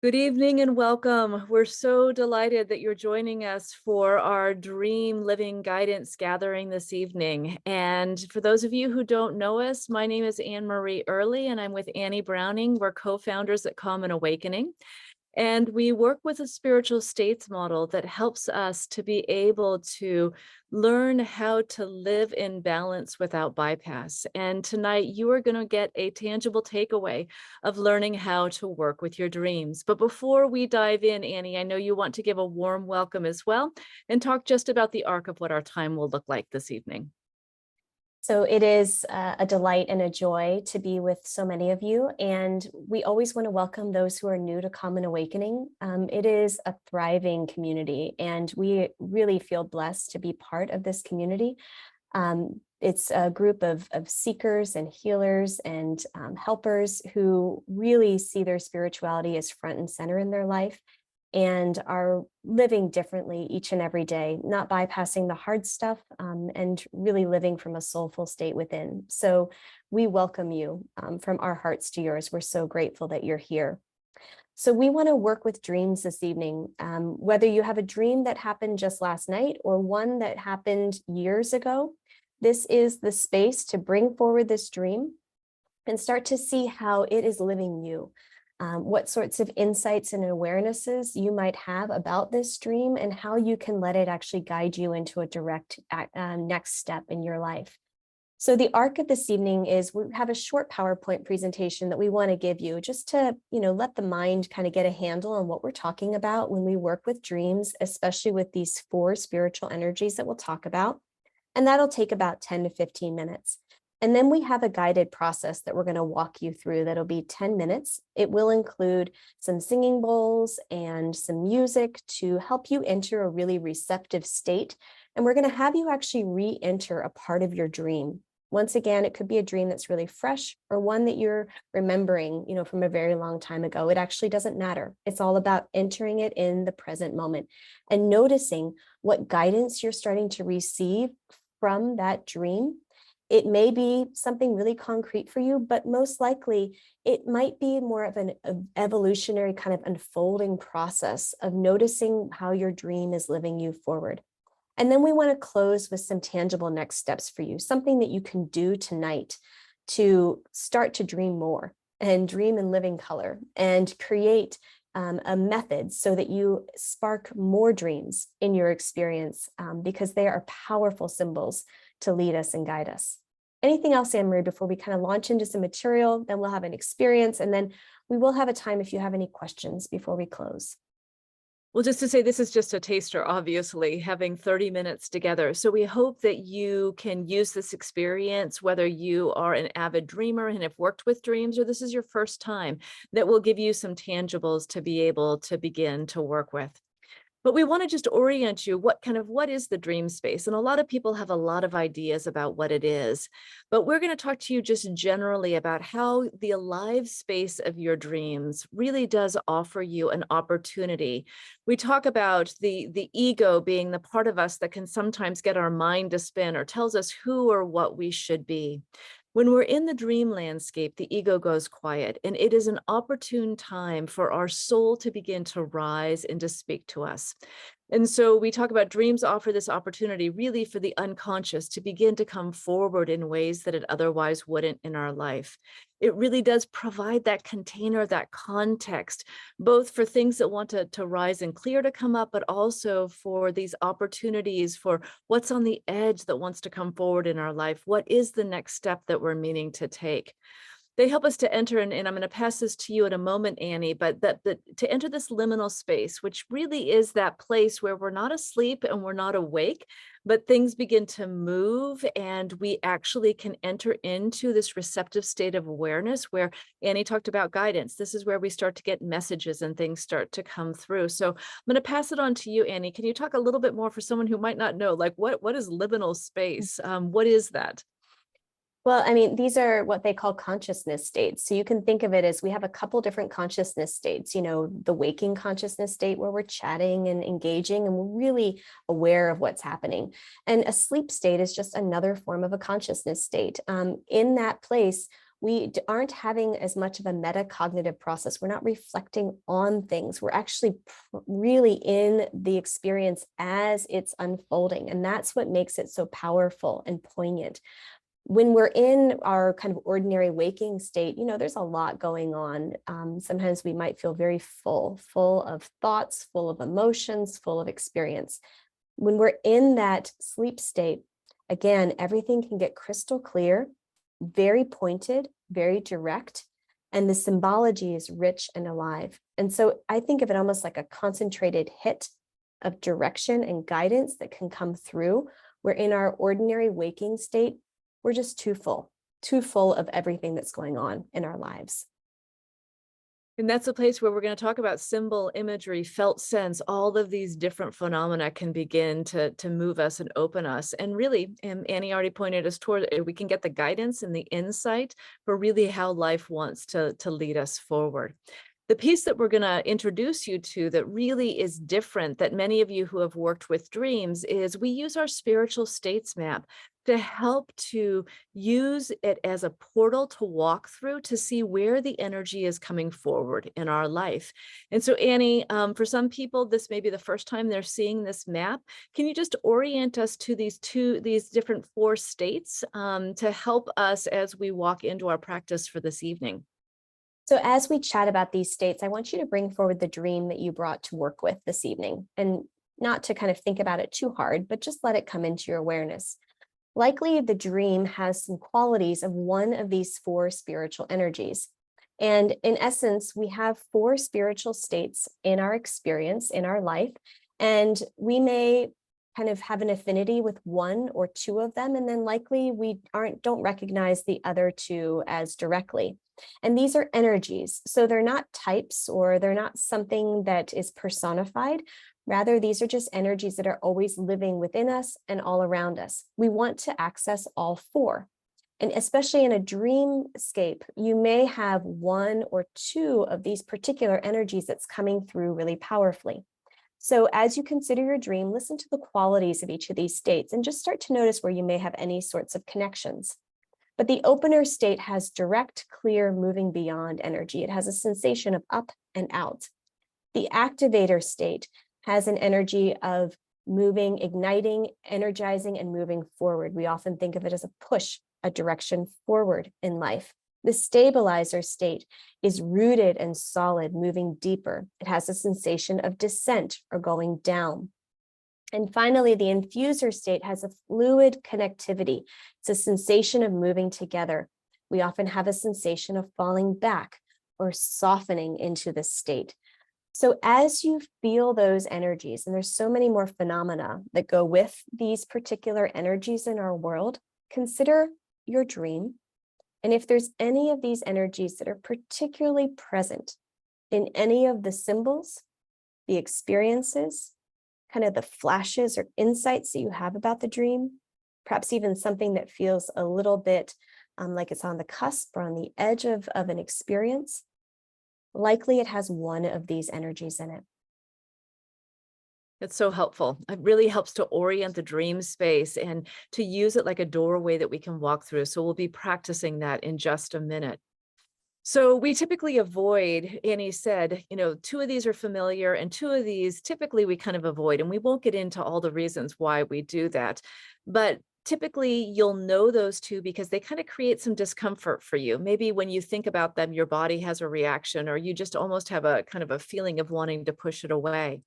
Good evening and welcome. We're so delighted that you're joining us for our Dream Living Guidance gathering this evening. And for those of you who don't know us, my name is Anne Marie Early, and I'm with Annie Browning. We're co-founders at Common Awakening. And we work with a spiritual states model that helps us to be able to learn how to live in balance without bypass. And tonight you are going to get a tangible takeaway of learning how to work with your dreams. But before we dive in, Annie, I know you want to give a warm welcome as well and talk just about the arc of what our time will look like this evening. So it is a delight and a joy to be with so many of you. And we always want to welcome those who are new to Common Awakening. It is a thriving community, and we really feel blessed to be part of this community. It's a group of seekers and healers and helpers who really see their spirituality as front and center in their life and are living differently each and every day, not bypassing the hard stuff, and really living from a soulful state within. So we welcome you from our hearts to yours. We're so grateful that you're here. So we want to work with dreams this evening, whether you have a dream that happened just last night or one that happened years ago. This is the space to bring forward this dream and start to see how it is living you. What sorts of insights and awarenesses you might have about this dream and how you can let it actually guide you into a direct next step in your life. So the arc of this evening is we have a short PowerPoint presentation that we want to give you just to, let the mind kind of get a handle on what we're talking about when we work with dreams, especially with these 4 spiritual energies that we'll talk about. And that'll take about 10 to 15 minutes. And then we have a guided process that we're going to walk you through that'll be 10 minutes. It will include some singing bowls and some music to help you enter a really receptive state. And we're going to have you actually re-enter a part of your dream. Once again, it could be a dream that's really fresh or one that you're remembering, from a very long time ago. It actually doesn't matter. It's all about entering it in the present moment and noticing what guidance you're starting to receive from that dream. It may be something really concrete for you, but most likely it might be more of an evolutionary kind of unfolding process of noticing how your dream is living you forward. And then we want to close with some tangible next steps for you, something that you can do tonight to start to dream more and dream in living color and create a method so that you spark more dreams in your experience, because they are powerful symbols to lead us and guide us. Anything else, Anne Marie, before we kind of launch into some material? Then we'll have an experience, and then we will have a time if you have any questions before we close. Well, just to say, this is just a taster, obviously, having 30 minutes together. So we hope that you can use this experience, whether you are an avid dreamer and have worked with dreams, or this is your first time, that will give you some tangibles to be able to begin to work with. But we want to just orient you what is the dream space? And a lot of people have a lot of ideas about what it is. But we're going to talk to you just generally about how the alive space of your dreams really does offer you an opportunity. We talk about the ego being the part of us that can sometimes get our mind to spin or tells us who or what we should be. When we're in the dream landscape, the ego goes quiet, and it is an opportune time for our soul to begin to rise and to speak to us. And so we talk about dreams offer this opportunity really for the unconscious to begin to come forward in ways that it otherwise wouldn't in our life. It really does provide that container, that context, both for things that want to rise and clear to come up, but also for these opportunities for what's on the edge that wants to come forward in our life. What is the next step that we're meaning to take? They help us to enter, and I'm going to pass this to you in a moment, Annie, but that to enter this liminal space, which really is that place where we're not asleep and we're not awake, but things begin to move and we actually can enter into this receptive state of awareness where Annie talked about guidance. This is where we start to get messages and things start to come through. So I'm going to pass it on to you, Annie. Can you talk a little bit more for someone who might not know, like what is liminal space? What is that? Well, I mean, these are what they call consciousness states. So you can think of it as we have a couple different consciousness states, the waking consciousness state where we're chatting and engaging and we're really aware of what's happening. And a sleep state is just another form of a consciousness state. In that place, aren't having as much of a metacognitive process. We're not reflecting on things. We're actually really in the experience as it's unfolding. And that's what makes it so powerful and poignant. When we're in our kind of ordinary waking state, there's a lot going on. Sometimes we might feel very full of thoughts, full of emotions, full of experience. When we're in that sleep state, again, everything can get crystal clear, very pointed, very direct, and the symbology is rich and alive. And so I think of it almost like a concentrated hit of direction and guidance that can come through, where in our ordinary waking state, we're just too full of everything that's going on in our lives. And that's a place where we're going to talk about symbol, imagery, felt sense. All of these different phenomena can begin to move us and open us. And really, Annie already pointed us toward, we can get the guidance and the insight for really how life wants to lead us forward. The piece that we're going to introduce you to that really is different, that many of you who have worked with dreams, is we use our spiritual states map to help to use it as a portal to walk through to see where the energy is coming forward in our life. And so, Annie, for some people, this may be the first time they're seeing this map. Can you just orient us to these different 4 states to help us as we walk into our practice for this evening? So as we chat about these states, I want you to bring forward the dream that you brought to work with this evening, and not to kind of think about it too hard, but just let it come into your awareness. Likely the dream has some qualities of one of these 4 spiritual energies. And in essence, we have 4 spiritual states in our experience, in our life, and we may kind of have an affinity with 1 or 2 of them, and then likely we don't recognize the other 2 as directly. And these are energies. So they're not types, or they're not something that is personified. Rather, these are just energies that are always living within us and all around us. We want to access all 4. And especially in a dreamscape, you may have 1 or 2 of these particular energies that's coming through really powerfully. So as you consider your dream, listen to the qualities of each of these states and just start to notice where you may have any sorts of connections. But the opener state has direct, clear, moving beyond energy. It has a sensation of up and out. The activator state has an energy of moving, igniting, energizing, and moving forward. We often think of it as a push, a direction forward in life. The stabilizer state is rooted and solid, moving deeper. It has a sensation of descent or going down. And finally, the infuser state has a fluid connectivity. It's a sensation of moving together. We often have a sensation of falling back or softening into this state. So as you feel those energies, and there's so many more phenomena that go with these particular energies in our world, consider your dream. And if there's any of these energies that are particularly present in any of the symbols, the experiences, kind of the flashes or insights that you have about the dream, perhaps even something that feels a little bit like it's on the cusp or on the edge of an experience, likely it has one of these energies in it. It's so helpful. It really helps to orient the dream space and to use it like a doorway that we can walk through. So we'll be practicing that in just a minute. So we typically avoid, Annie said, 2 of these are familiar and 2 of these typically we kind of avoid, and we won't get into all the reasons why we do that. But typically you'll know those 2 because they kind of create some discomfort for you. Maybe when you think about them, your body has a reaction, or you just almost have a kind of a feeling of wanting to push it away.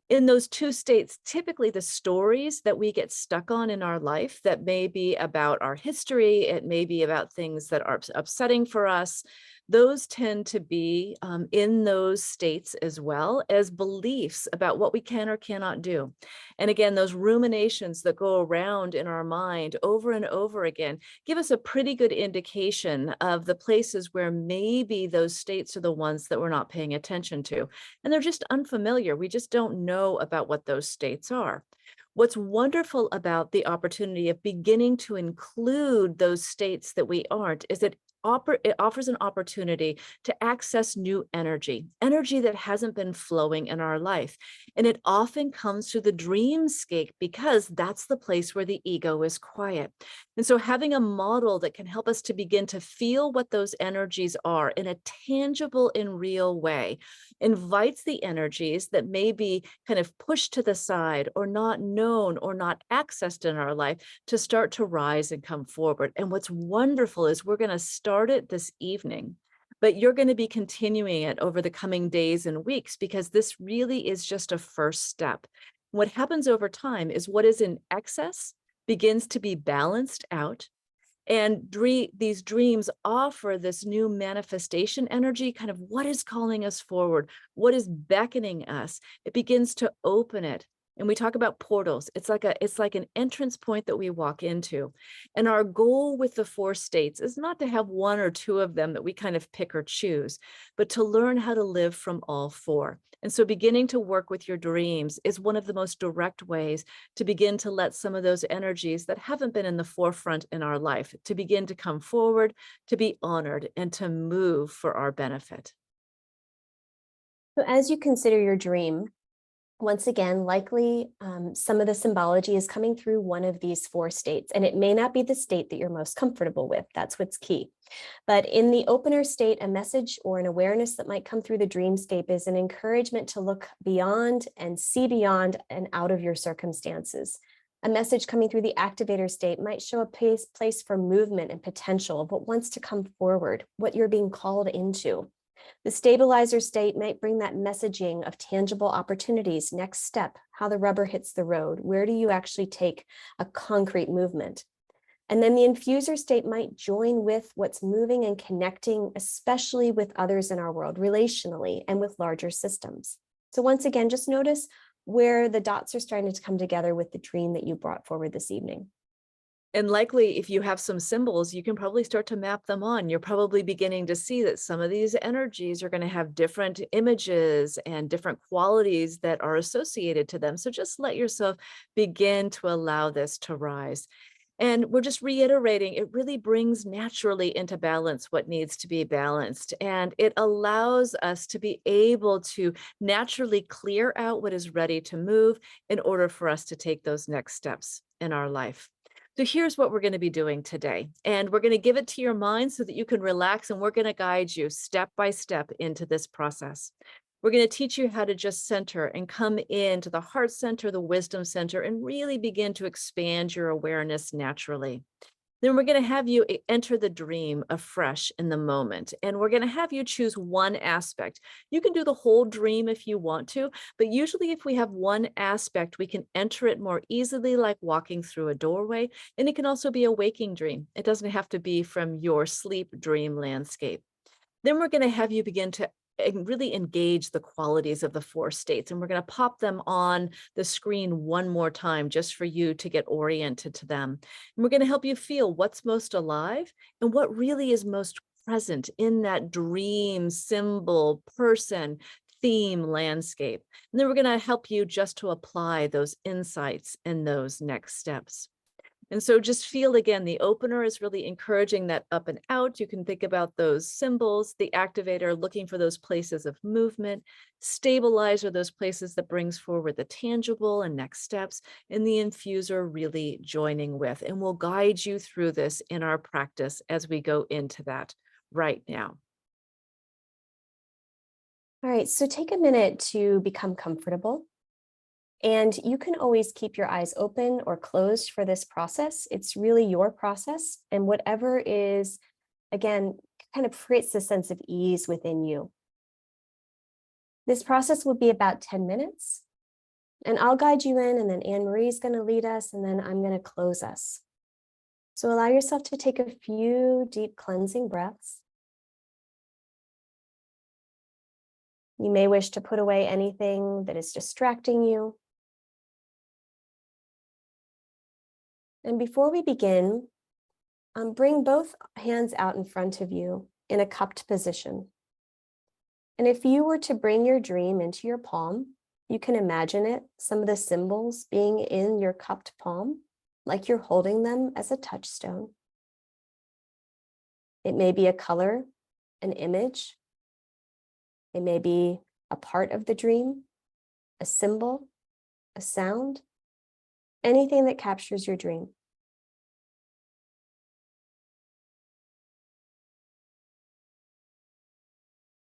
In those 2 states, typically the stories that we get stuck on in our life that may be about our history, it may be about things that are upsetting for us, those tend to be in those states as well as beliefs about what we can or cannot do. And again, those ruminations that go around in our mind over and over again give us a pretty good indication of the places where maybe those states are the ones that we're not paying attention to. And they're just unfamiliar. We just don't know about what those states are. What's wonderful about the opportunity of beginning to include those states that we aren't is that it offers an opportunity to access new energy, energy that hasn't been flowing in our life. And it often comes through the dreamscape because that's the place where the ego is quiet. And so having a model that can help us to begin to feel what those energies are in a tangible and real way invites the energies that may be kind of pushed to the side or not known or not accessed in our life to start to rise and come forward. And what's wonderful is we're going to start it this evening, but you're going to be continuing it over the coming days and weeks because this really is just a first step. What happens over time is what is in excess begins to be balanced out. And these dreams offer this new manifestation energy, kind of what is calling us forward, what is beckoning us. It begins to open it. And we talk about portals. It's like an entrance point that we walk into. And our goal with the 4 states is not to have 1 or 2 of them that we kind of pick or choose, but to learn how to live from all 4. And so beginning to work with your dreams is one of the most direct ways to begin to let some of those energies that haven't been in the forefront in our life to begin to come forward, to be honored, and to move for our benefit. So as you consider your dream, once again, likely some of the symbology is coming through one of these 4 states, and it may not be the state that you're most comfortable with. That's what's key. But in the opener state, a message or an awareness that might come through the dreamscape is an encouragement to look beyond and see beyond and out of your circumstances. A message coming through the activator state might show a place for movement and potential of what wants to come forward, what you're being called into. The stabilizer state might bring that messaging of tangible opportunities, next step, how the rubber hits the road, where do you actually take a concrete movement? And then the infuser state might join with what's moving and connecting, especially with others in our world, relationally and with larger systems. So once again, just notice where the dots are starting to come together with the dream that you brought forward this evening. And likely, if you have some symbols, you can probably start to map them on. You're probably beginning to see that some of these energies are going to have different images and different qualities that are associated to them. So just let yourself begin to allow this to rise. And we're just reiterating, it really brings naturally into balance what needs to be balanced. And it allows us to be able to naturally clear out what is ready to move in order for us to take those next steps in our life. So here's what we're going to be doing today. And we're going to give it to your mind so that you can relax, and we're going to guide you step by step into this process. We're going to teach you how to just center and come into the heart center, the wisdom center, and really begin to expand your awareness naturally. Then we're going to have you enter the dream afresh in the moment. And we're going to have you choose one aspect. You can do the whole dream if you want to, but usually if we have one aspect, we can enter it more easily, like walking through a doorway. And it can also be a waking dream. It doesn't have to be from your sleep dream landscape. Then we're going to have you begin to really engage the qualities of the 4 states. And we're going to pop them on the screen one more time just for you to get oriented to them. And we're going to help you feel what's most alive and what really is most present in that dream, symbol, person, theme, landscape. And then we're going to help you just to apply those insights and those next steps. And so just feel again, the opener is really encouraging that up and out. You can think about those symbols, the activator looking for those places of movement, stabilizer, those places that brings forward the tangible and next steps, and the infuser really joining with. And we'll guide you through this in our practice as we go into that right now. All right, so take a minute to become comfortable. And you can always keep your eyes open or closed for this process. It's really your process. And whatever is, again, kind of creates a sense of ease within you. This process will be about 10 minutes. And I'll guide you in, and then Anne Marie is going to lead us, and then I'm going to close us. So allow yourself to take a few deep cleansing breaths. You may wish to put away anything that is distracting you. And before we begin, bring both hands out in front of you in a cupped position. And if you were to bring your dream into your palm, you can imagine it, some of the symbols being in your cupped palm, like you're holding them as a touchstone. It may be a color, an image. It may be a part of the dream, a symbol, a sound, anything that captures your dream.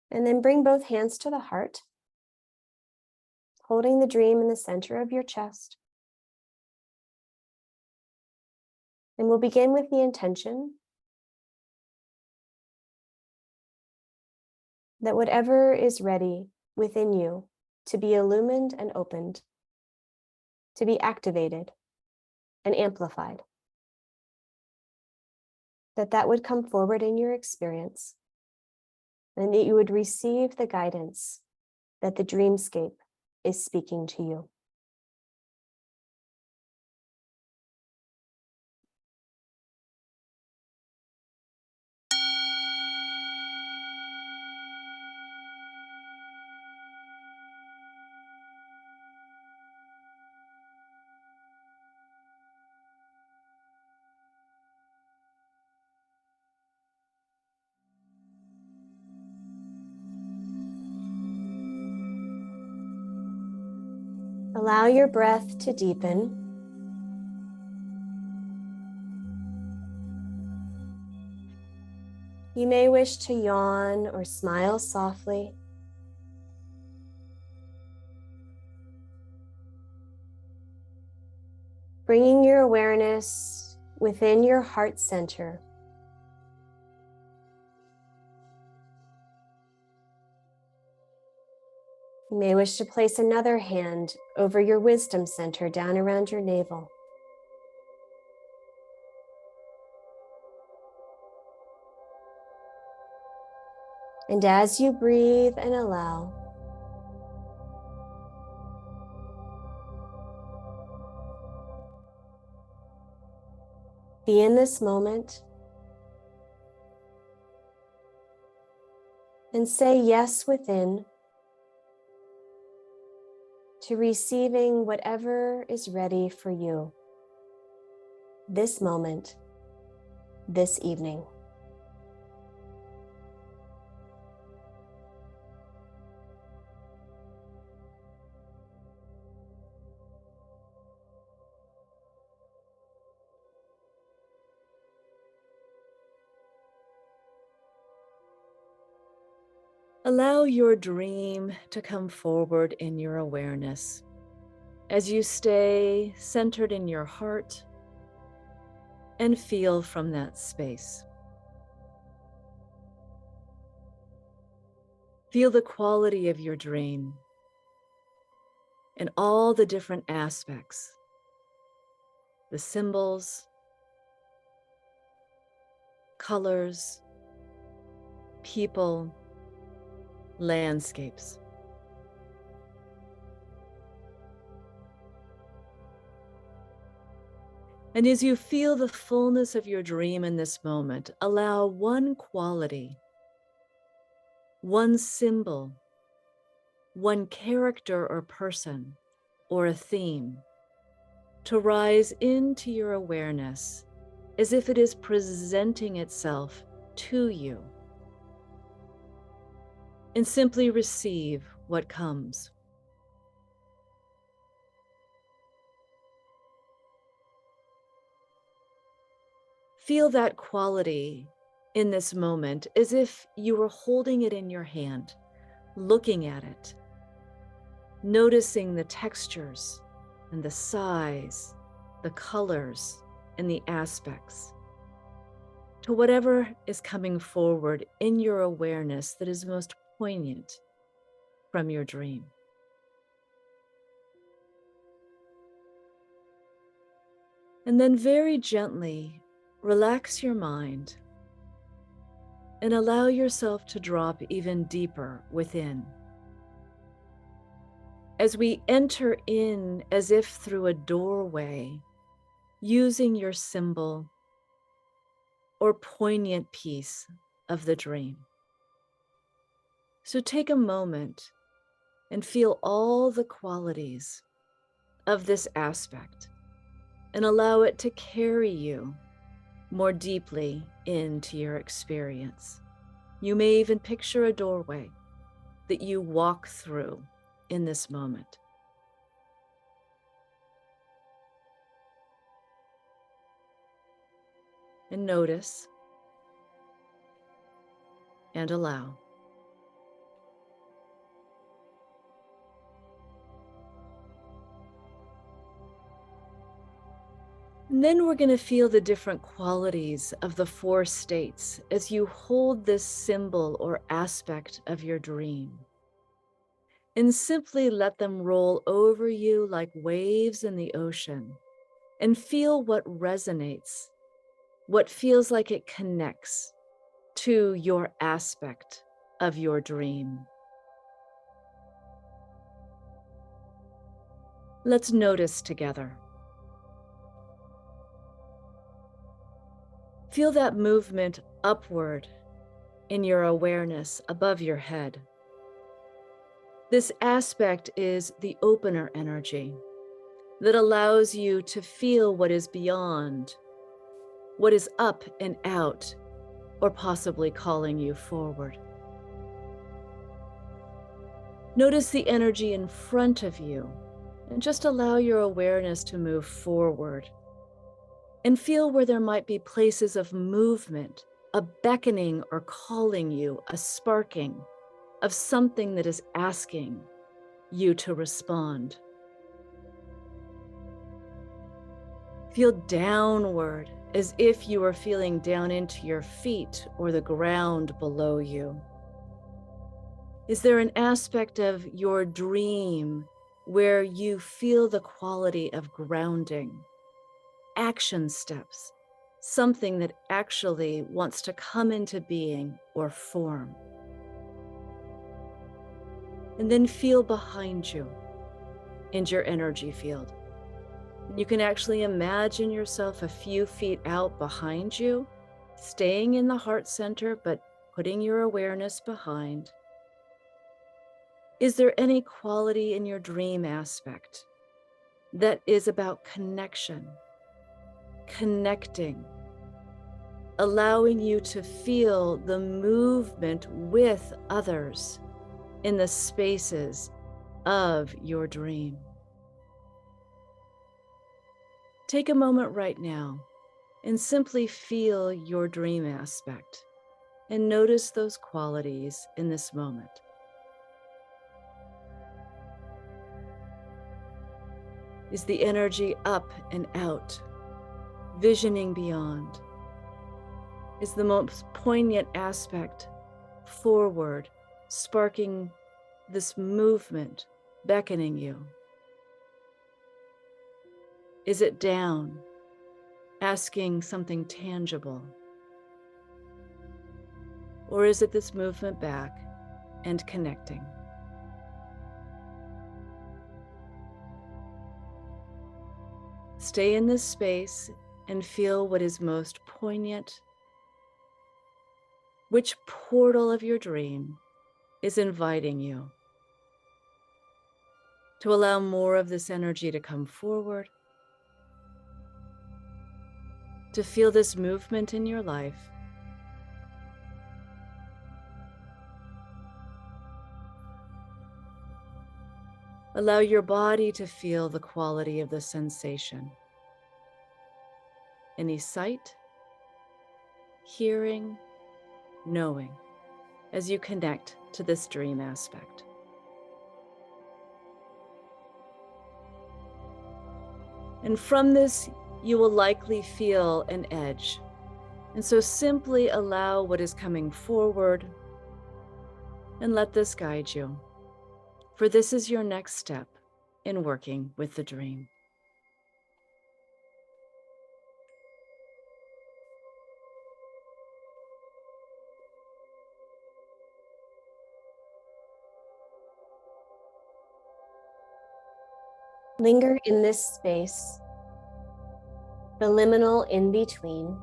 And then bring both hands to the heart, holding the dream in the center of your chest. And we'll begin with the intention that whatever is ready within you to be illumined and opened, to be activated and amplified, that would come forward in your experience, and that you would receive the guidance that the dreamscape is speaking to you. Allow your breath to deepen. You may wish to yawn or smile softly. Bringing your awareness within your heart center. You may wish to place another hand over your wisdom center down around your navel. And as you breathe and allow, be in this moment and say yes within to receiving whatever is ready for you this moment, this evening. Allow your dream to come forward in your awareness as you stay centered in your heart and feel from that space. Feel the quality of your dream and all the different aspects, the symbols, colors, people, landscapes. And as you feel the fullness of your dream in this moment, allow one quality, one symbol, one character or person, or a theme to rise into your awareness as if it is presenting itself to you. And simply receive what comes. Feel that quality in this moment as if you were holding it in your hand, looking at it, noticing the textures and the size, the colors and the aspects, to whatever is coming forward in your awareness that is most poignant from your dream. And then very gently relax your mind and allow yourself to drop even deeper within. As we enter in as if through a doorway, using your symbol or poignant piece of the dream. So take a moment and feel all the qualities of this aspect and allow it to carry you more deeply into your experience. You may even picture a doorway that you walk through in this moment. And notice and allow. And then we're going to feel the different qualities of the 4 states as you hold this symbol or aspect of your dream. And simply let them roll over you like waves in the ocean, and feel what resonates, what feels like it connects to your aspect of your dream. Let's notice together. Feel that movement upward in your awareness above your head. This aspect is the opener energy that allows you to feel what is beyond, what is up and out, or possibly calling you forward. Notice the energy in front of you and just allow your awareness to move forward. And feel where there might be places of movement, a beckoning or calling you, a sparking of something that is asking you to respond. Feel downward as if you were feeling down into your feet or the ground below you. Is there an aspect of your dream where you feel the quality of grounding? Action steps, something that actually wants to come into being or form. And then feel behind you in your energy field. You can actually imagine yourself a few feet out behind you, staying in the heart center, but putting your awareness behind. Is there any quality in your dream aspect that is about connection? Connecting, allowing you to feel the movement with others in the spaces of your dream. Take a moment right now and simply feel your dream aspect and notice those qualities in this moment. Is the energy up and out? Visioning beyond? Is the most poignant aspect forward, sparking this movement, beckoning you? Is it down, asking something tangible? Or is it this movement back and connecting? Stay in this space and feel what is most poignant. Which portal of your dream is inviting you to allow more of this energy to come forward, to feel this movement in your life, allow your body to feel the quality of the sensation. Any sight, hearing, knowing as you connect to this dream aspect. And from this, you will likely feel an edge. And so simply allow what is coming forward and let this guide you. For this is your next step in working with the dream. Linger in this space, the liminal in between,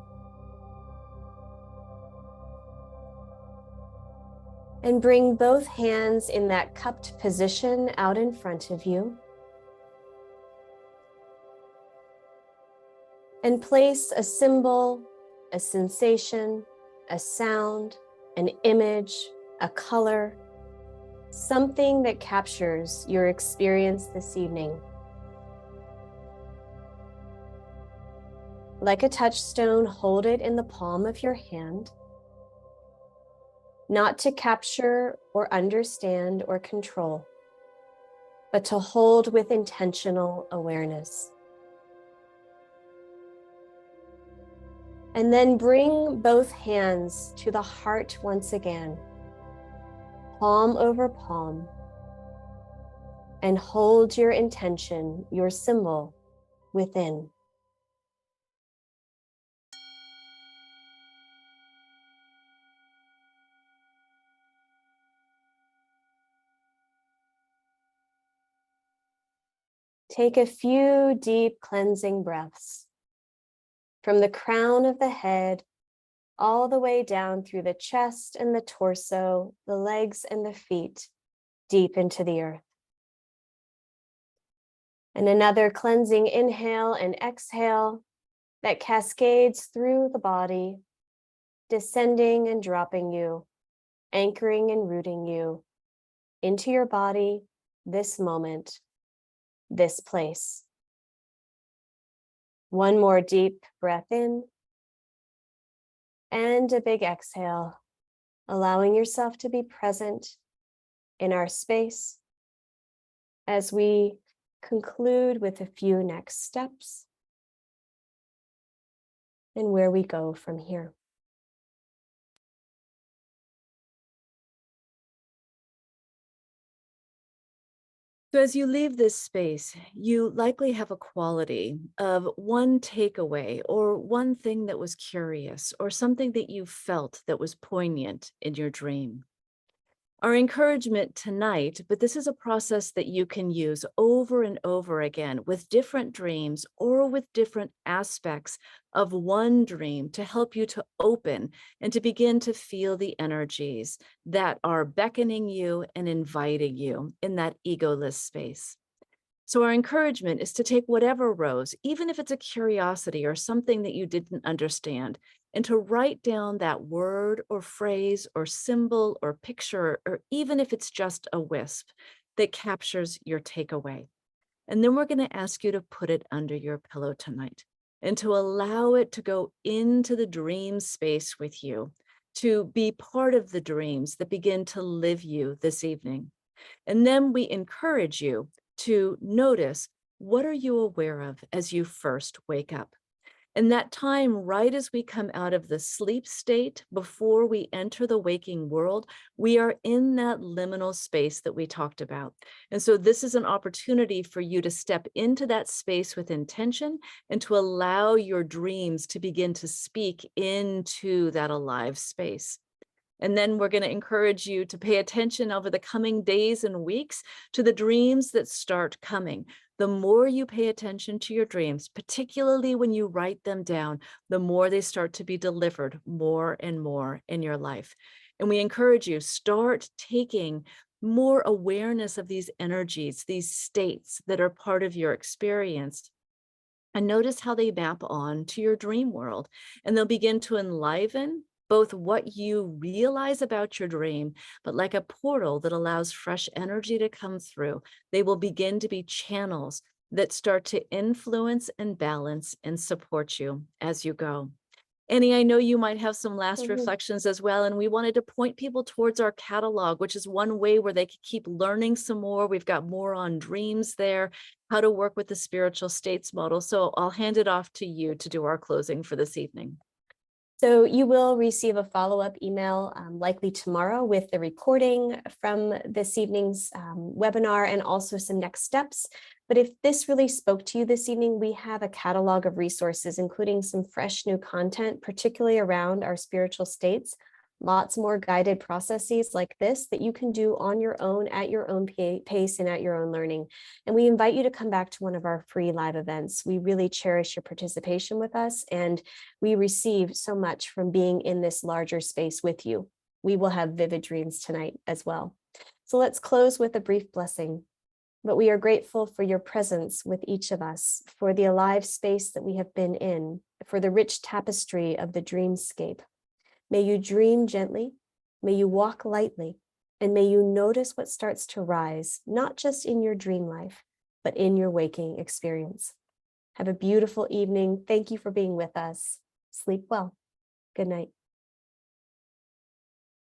and bring both hands in that cupped position out in front of you. And place a symbol a sensation, a sound, an image, a color, something that captures your experience this evening. Like a touchstone, hold it in the palm of your hand, not to capture or understand or control, but to hold with intentional awareness. And then bring both hands to the heart once again, palm over palm, and hold your intention, your symbol, within. Take a few deep cleansing breaths from the crown of the head all the way down through the chest and the torso, the legs and the feet, deep into the earth. And another cleansing inhale and exhale that cascades through the body, descending and dropping you, anchoring and rooting you into your body, this moment, this place. One more deep breath in and a big exhale, allowing yourself to be present in our space as we conclude with a few next steps and where we go from here. So as you leave this space, you likely have a quality of one takeaway or one thing that was curious or something that you felt that was poignant in your dream. Our encouragement tonight, but this is a process that you can use over and over again with different dreams or with different aspects of one dream to help you to open and to begin to feel the energies that are beckoning you and inviting you in that egoless space. So our encouragement is to take whatever rose, even if it's a curiosity or something that you didn't understand, and to write down that word or phrase or symbol or picture, or even if it's just a wisp that captures your takeaway. And then we're going to ask you to put it under your pillow tonight and to allow it to go into the dream space with you, to be part of the dreams that begin to live you this evening. And then we encourage you to notice, what are you aware of as you first wake up? And that time, right as we come out of the sleep state, before we enter the waking world, we are in that liminal space that we talked about. And so this is an opportunity for you to step into that space with intention and to allow your dreams to begin to speak into that alive space. And then we're going to encourage you to pay attention over the coming days and weeks to the dreams that start coming. The more you pay attention to your dreams, particularly when you write them down, the more they start to be delivered more and more in your life. And we encourage you, start taking more awareness of these energies, these states that are part of your experience. And notice how they map on to your dream world. And they'll begin to enliven both what you realize about your dream, but like a portal that allows fresh energy to come through, they will begin to be channels that start to influence and balance and support you as you go. Annie, I know you might have some last reflections as well, and we wanted to point people towards our catalog, which is one way where they could keep learning some more. We've got more on dreams there, how to work with the spiritual states model. So I'll hand it off to you to do our closing for this evening. So you will receive a follow-up email likely tomorrow with the recording from this evening's webinar and also some next steps. But if this really spoke to you this evening, we have a catalog of resources, including some fresh new content, particularly around our spiritual states. Lots more guided processes like this that you can do on your own, at your own pace and at your own learning. And we invite you to come back to one of our free live events. We really cherish your participation with us, and we receive so much from being in this larger space with you. We will have vivid dreams tonight as well. So let's close with a brief blessing. but we are grateful for your presence with each of us, for the alive space that we have been in, for the rich tapestry of the dreamscape. May you dream gently, may you walk lightly, and may you notice what starts to rise, not just in your dream life, but in your waking experience. Have a beautiful evening. Thank you for being with us. Sleep well. Good night.